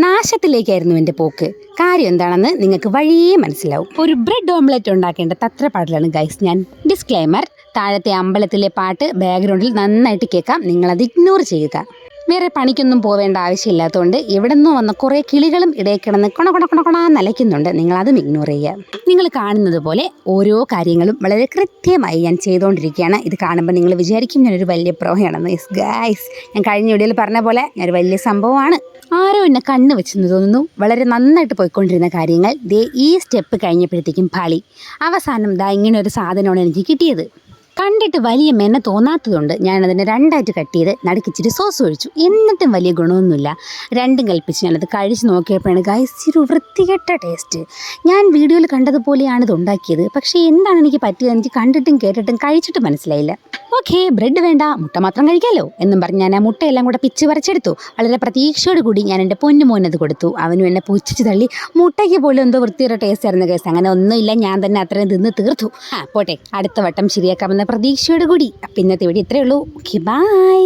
നാശത്തിലേക്കായിരുന്നു എൻ്റെ പോക്ക്. കാര്യം എന്താണെന്ന് നിങ്ങൾക്ക് വഴിയേ മനസ്സിലാവും. ഒരു ബ്രെഡ് ഓംലെറ്റ് ഉണ്ടാക്കേണ്ട തത്രപ്പാടിലാണ് ഗൈസ് ഞാൻ. ഡിസ്ക്ലൈമർ: താഴത്തെ അമ്പലത്തിലെ പാട്ട് ബാക്ക്ഗ്രൗണ്ടിൽ നന്നായിട്ട് കേൾക്കാം, നിങ്ങളത് ഇഗ്നോർ ചെയ്യുക. വേറെ പണിക്കൊന്നും പോവേണ്ട ആവശ്യമില്ലാത്തതുകൊണ്ട് ഇവിടെ നിന്ന് വന്ന കുറേ കിളികളും ഇടയിൽ കിടന്ന് കൊണ നലയ്ക്കുന്നുണ്ട്. നിങ്ങളതും ഇഗ്നോർ ചെയ്യുക. നിങ്ങൾ കാണുന്നത് പോലെ ഓരോ കാര്യങ്ങളും വളരെ കൃത്യമായി ഞാൻ ചെയ്തുകൊണ്ടിരിക്കുകയാണ്. ഇത് കാണുമ്പോൾ നിങ്ങൾ വിചാരിക്കും ഞാനൊരു വലിയ പ്രോയാണെന്ന്. യെസ് ഗൈസ്, ഞാൻ കഴിഞ്ഞ വീഡിയോയിൽ പറഞ്ഞ പോലെ ഞാനൊരു വലിയ സംഭവമാണ്. ആരോ എന്നെ കണ്ണ് വെച്ചെന്ന് തോന്നുന്നു. വളരെ നന്നായിട്ട് പോയിക്കൊണ്ടിരുന്ന കാര്യങ്ങൾ ഈ സ്റ്റെപ്പ് കഴിഞ്ഞപ്പോഴത്തേക്കും പാളി. അവസാനം ഇങ്ങനെ ഒരു സാധനമാണ് എനിക്ക് കിട്ടിയത്. കണ്ടിട്ട് വലിയ മെന്നെ തോന്നാത്തതുകൊണ്ട് ഞാനതിനെ രണ്ടായിട്ട് കട്ട് ചെയ്ത് നടുക്കിച്ചിട്ട് സോസ് ഒഴിച്ചു. എന്നിട്ടും വലിയ ഗുണമൊന്നുമില്ല. രണ്ടും കൽപ്പിച്ച് ഞാനത് കഴിച്ച് നോക്കിയപ്പോഴാണ് ഗൈസ് ഒരു വൃത്തികെട്ട ടേസ്റ്റ്. ഞാൻ വീഡിയോയിൽ കണ്ടതുപോലെയാണ് ഇത് ഉണ്ടാക്കിയത്. പക്ഷേ എന്താണ് എനിക്ക് പറ്റിയത് എനിക്ക് കണ്ടിട്ടും കേട്ടിട്ടും കഴിച്ചിട്ട് മനസ്സിലായില്ല. ഓക്കെ, ബ്രെഡ് വേണ്ട, മുട്ട മാത്രം കഴിക്കാമല്ലോ എന്നും പറഞ്ഞ് ഞാൻ ആ മുട്ടയെല്ലാം കൂടെ പിച്ച് പറിച്ചെടുത്തു. വളരെ പ്രതീക്ഷയോട് കൂടി ഞാൻ എൻ്റെ പൊന്നുമോനത് കൊടുത്തു. അവനും എന്നെ പുച്ഛിച്ച് തള്ളി. മുട്ടയ്ക്ക് പോലും എന്തോ വൃത്തിയുടെ ടേസ്റ്റ് ആയിരുന്നു കേസ്. അങ്ങനെ ഒന്നുമില്ല, ഞാൻ തന്നെ അത്രയും തിന്ന് തീർത്തു. പോട്ടെ, അടുത്ത വട്ടം ശരിയാക്കാമെന്ന പ്രതീക്ഷയോട് കൂടി. അപ്പം ഇന്നത്തെ വീഡിയോ ഇത്രയേ ഉള്ളൂ. Okay, by.